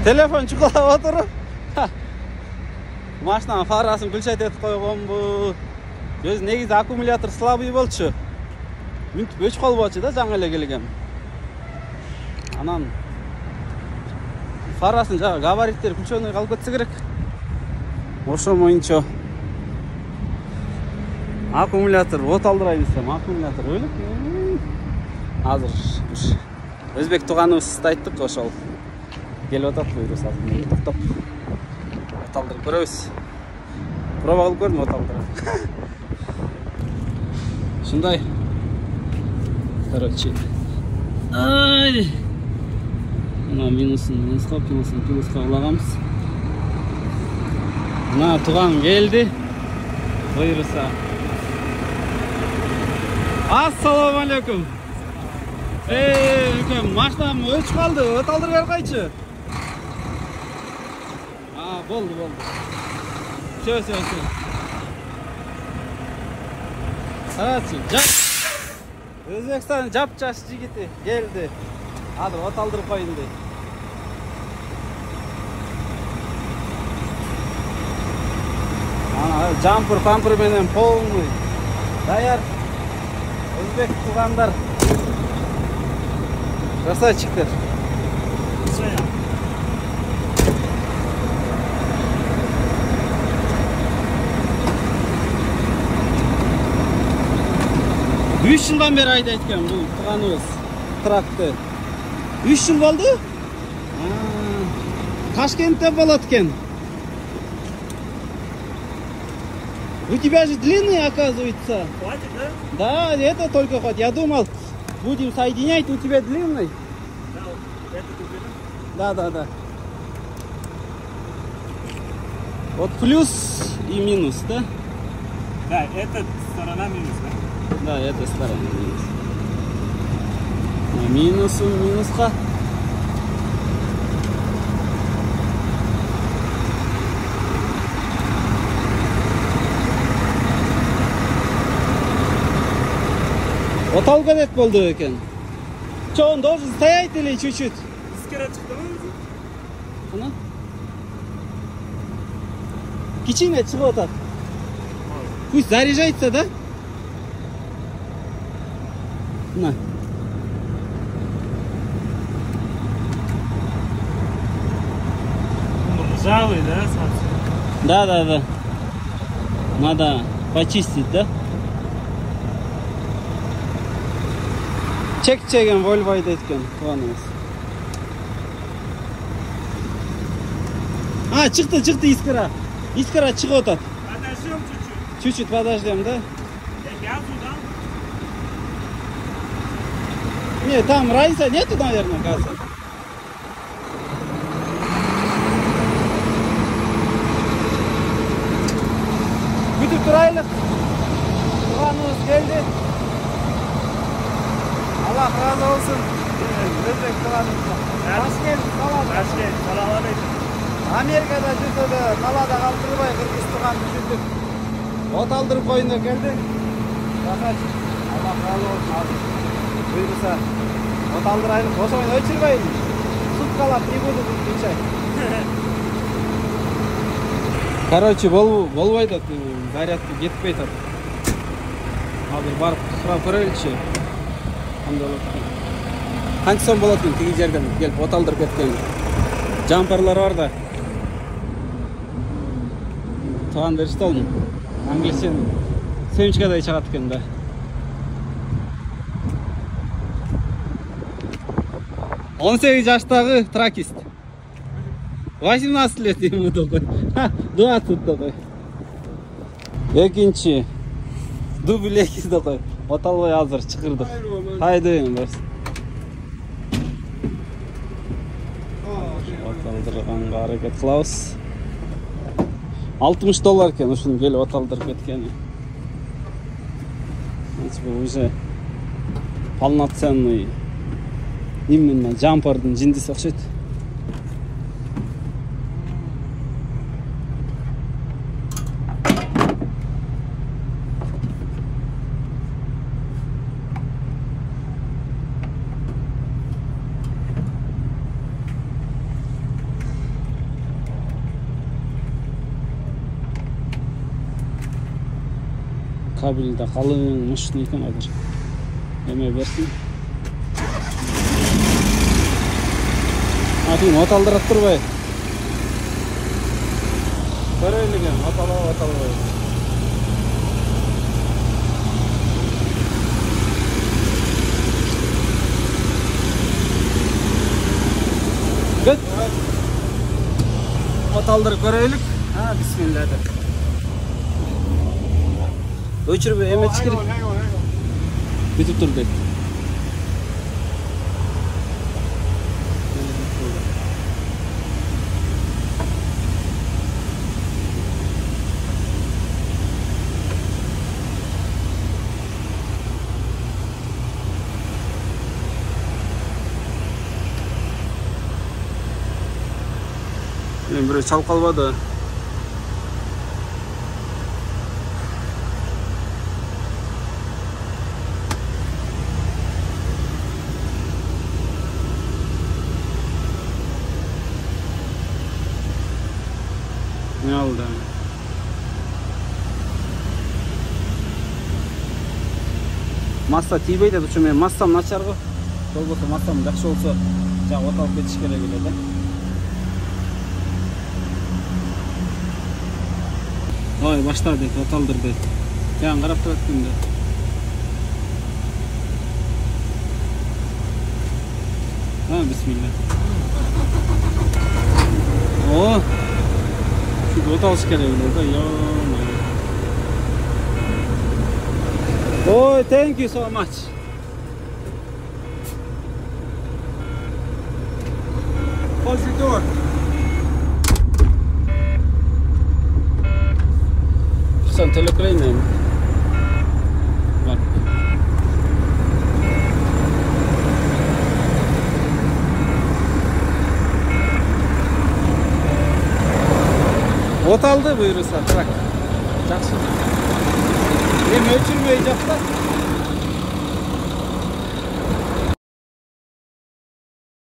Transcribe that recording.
Telefon çukulab oturup машинанын фарасын гүлчайт этип койгонбу. Өз негизи аккумулятор слабый болчу. Мүнтүп өчүп калбачу да, жаңы эле келгем. Анан фарасын жагы габариттери включёный калып кетсе керек. Ошо моюнча аккумулятор от алдырайын десем, аккумулятор өлүп. Азыр өзбек тууганыбызды айттык, ошол келип атат буюрса азыр токтоп от алдырып көрөбүз. Проба кылып көрдүм от алдырып. Ушундай. Короче. Ай. Мына минуска улаганбыз. Мына туган келди. Буюрса. Ассаламу алейкум. Öküm, машинам өчүп калды, от алдырып беркайчы. Болду. Все. Жап. Өзбекстан жапчаш жигити келди. Азыр от алдырып коюн дейт. Ана жампыр менен полный даяр. Өзбек туугандар. Красавчиктер. Üç yıldan beri ayda etken bu tuğanımız traktı. 3 yıl oldu. Ташкентте болоткен. У тебя же длинный, оказывается. Хватит, да? Да, это только хватит. Я думал, будем соединять, у тебя длинный. Да, это уверен? Да. Вот плюс и минус, да? Да, это сторона минус, да? Да, это сторона минус. Минуска. Вот алгоритм болду экен. Че, он должен стоять или чуть-чуть? Искера çıktı mı? Ana. Кичине чыгып атат. Пусть заряжается, да? На. Ржавый, да, смотри? Да. Надо почистить, да? Çek çeken Volvo'ydu etken kullanımız. Çıktı искра. Искра çıkı otat. Подождем чуть-чуть. Чуть-чуть подождем, да? Я туда. Нет, там Раиса нету, наверное, газа. Gütüp duraylık. Kulağımız geldi. Allah razı olsun. Özbek kulağımızda. Tashkent, Talada. Tashkent, selamünaleyküm. Amerika'da жүрді, Talada kaldırmay, Kırgızстан'dan düşürdük. От алдырып koyun da geldi. Красавчик. Allah razı olsun abi. Buyursa. От алдырайын. Ошомен өчүрбөйүн. Суткалап не буду включать. Короче, болбойт, зарядка кетпей атат. Азыр барып сурап көрөлүчү. Қанша сом болот екен тиги жерден келип от алдырып кеткен. Жамперлар бар да. Туган беришти алдым. Англисчен семечкадай чыгат экен да. Он 18 жаштагы тракист. 18 лет ему такой. 20 такой. Экинчи. Дубль 2 такой. От албай азыр чакырдык. Кайдайын барсың? От алдырганга аракет кылабыз. $60 экен ушуну келип от алдырып кеткени. Бул уже полноценный именно жампердин жиндиси окшойт. Kabelde kalın muştun ekan azыр. Эме берсин. Атың оталдырып турбай. Көрөйлүгүн оталбай. Good. Otaldırıp göröylük. Ha, bismillah. Öçürüp emet çıkırıp. Bitip dur dedi. Biroz çalıp kalmadı. Ne oldu? Massa тийбейт ошо мен массам начар го. Жолбосо массам жакшы болсо жак оталып кетиш керек эле да. Ой, баштады, оталдырды. Жан карап тураттым да. Ha, bismillah. О. Şu otal керек да, yo. Oh, thank you so much. Close the door. Sen telefonla mı? Bak. Ot aldı buyurursa bırak. Жақсы. Мен ölçülmey жақта.